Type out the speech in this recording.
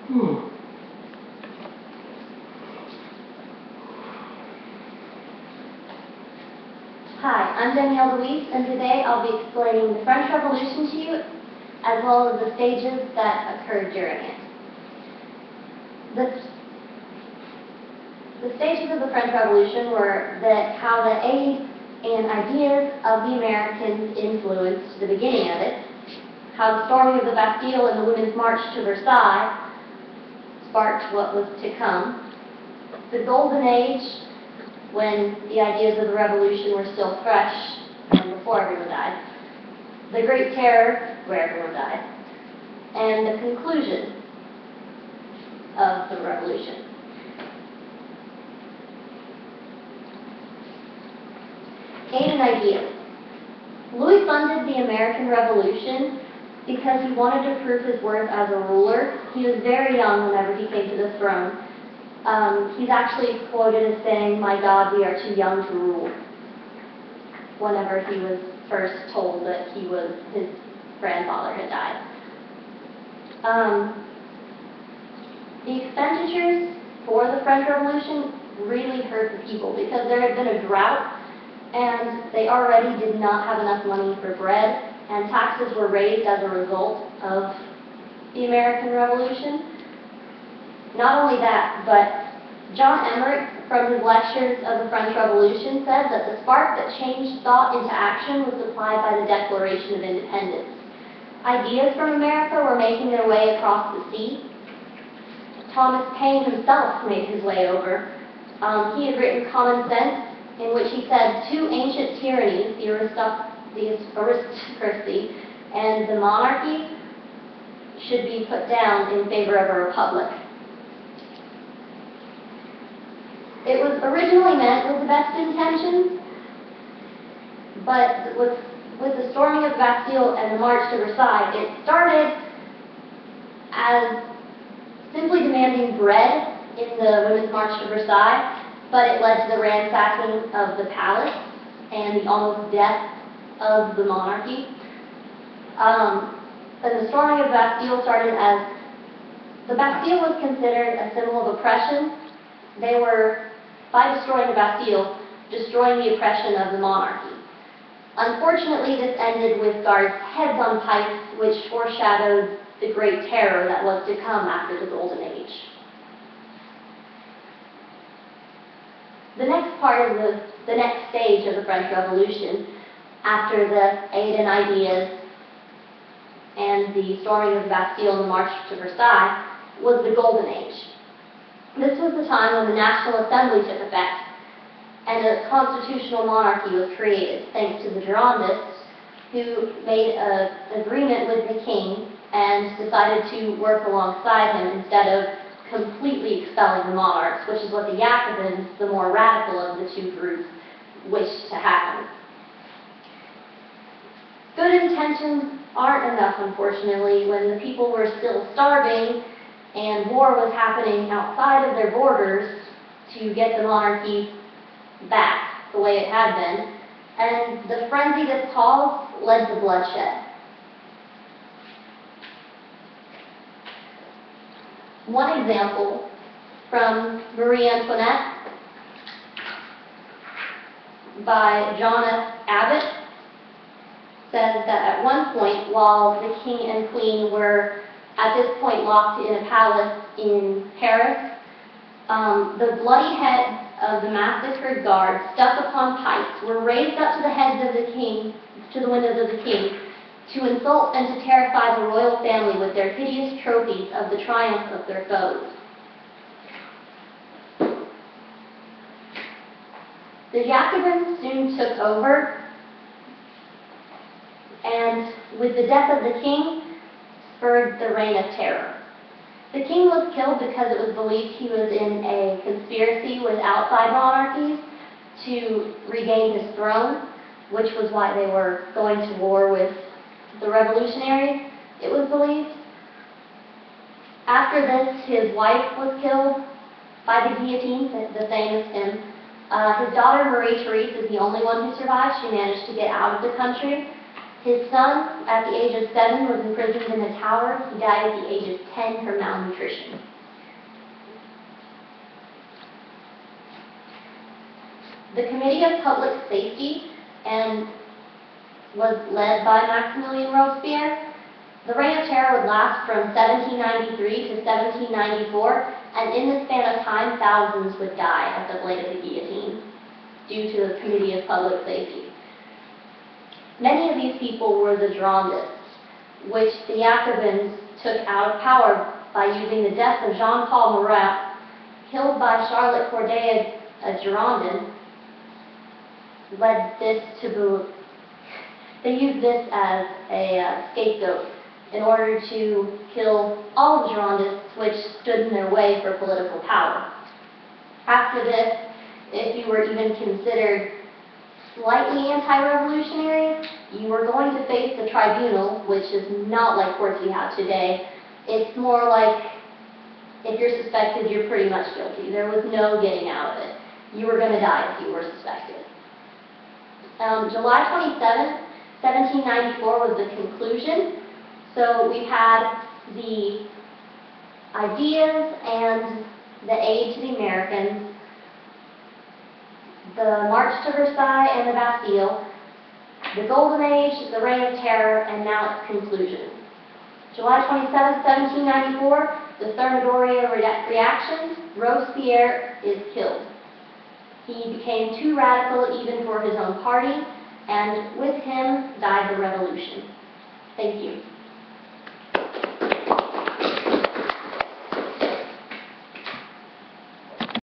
Hi, I'm Danielle Louise, and today I'll be explaining the French Revolution to you, as well as the stages that occurred during it. The stages of the French Revolution were how the aims and ideas of the Americans influenced the beginning of it, how the storming of the Bastille and the Women's March to Versailles sparked what was to come, the Golden Age, when the ideas of the Revolution were still fresh and before everyone died, the Great Terror, where everyone died, and the conclusion of the Revolution. Aim and ideas. Louis funded the American Revolution because he wanted to prove his worth as a ruler. He was very young whenever he came to the throne. He's actually quoted as saying, "My God, we are too young to rule," whenever he was first told that his grandfather had died. The expenditures for the French Revolution really hurt the people because there had been a drought and they already did not have enough money for bread, and taxes were raised as a result of the American Revolution. Not only that, but John Emmerich, from his lectures of the French Revolution, said that the spark that changed thought into action was supplied by the Declaration of Independence. Ideas from America were making their way across the sea. Thomas Paine himself made his way over. He had written Common Sense, in which he said two ancient tyrannies, the aristocracy and the monarchy, should be put down in favor of a republic. It was originally meant with the best intentions, but with the storming of Bastille and the March to Versailles, it started as simply demanding bread in the Women's March to Versailles, but it led to the ransacking of the palace and the almost death of the monarchy. And the storming of Bastille started as the Bastille was considered a symbol of oppression. They were, by destroying the Bastille, destroying the oppression of the monarchy. Unfortunately, this ended with guards' heads on pikes, which foreshadowed the Great Terror that was to come after the Golden Age. The next part of the next stage of the French Revolution, after the aid and ideas and the storming of the Bastille and the March to Versailles, was the Golden Age. This was the time when the National Assembly took effect and a constitutional monarchy was created, thanks to the Girondists, who made an agreement with the king and decided to work alongside him instead of completely expelling the monarchs, which is what the Jacobins, the more radical of the two groups, wished to happen. Good intentions aren't enough, unfortunately, when the people were still starving and war was happening outside of their borders to get the monarchy back the way it had been, and the frenzy this caused led to bloodshed. One example from Marie Antoinette by John F. Abbott says that at one point, while the king and queen were at this point locked in a palace in Paris, the bloody heads of the massacred guards stuck upon pikes were raised up to the heads of the king, to the windows of the king, to insult and to terrify the royal family with their hideous trophies of the triumph of their foes. The Jacobins soon took over, and with the death of the king, spurred the reign of terror. The king was killed because it was believed he was in a conspiracy with outside monarchies to regain his throne, which was why they were going to war with the revolutionaries, it was believed. After this, his wife was killed by the guillotine, the same as him. His daughter, Marie Therese, is the only one who survived. She managed to get out of the country. His son, at the age of 7, was imprisoned in a tower. He died at the age of 10 from malnutrition. The Committee of Public Safety was led by Maximilian Robespierre. The Reign of Terror would last from 1793 to 1794, and in the span of time, thousands would die at the blade of the guillotine due to the Committee of Public Safety. Many of these people were the Girondists, which the Jacobins took out of power by using the death of Jean-Paul Marat, killed by Charlotte Corday, a Girondin. They used this as a scapegoat in order to kill all of the Girondists, which stood in their way for political power. After this, if you were even considered slightly anti-revolutionary, you were going to face the tribunal, which is not like courts we have today. It's more like, if you're suspected, you're pretty much guilty. There was no getting out of it. You were going to die if you were suspected. July 27th, 1794 was the conclusion. So we've had the ideas and the aid to the Americans, the March to Versailles and the Bastille, the Golden Age, the Reign of Terror, and now its conclusion. July 27, 1794, the Thermidorian reaction, Robespierre is killed. He became too radical even for his own party, and with him died the revolution. Thank you.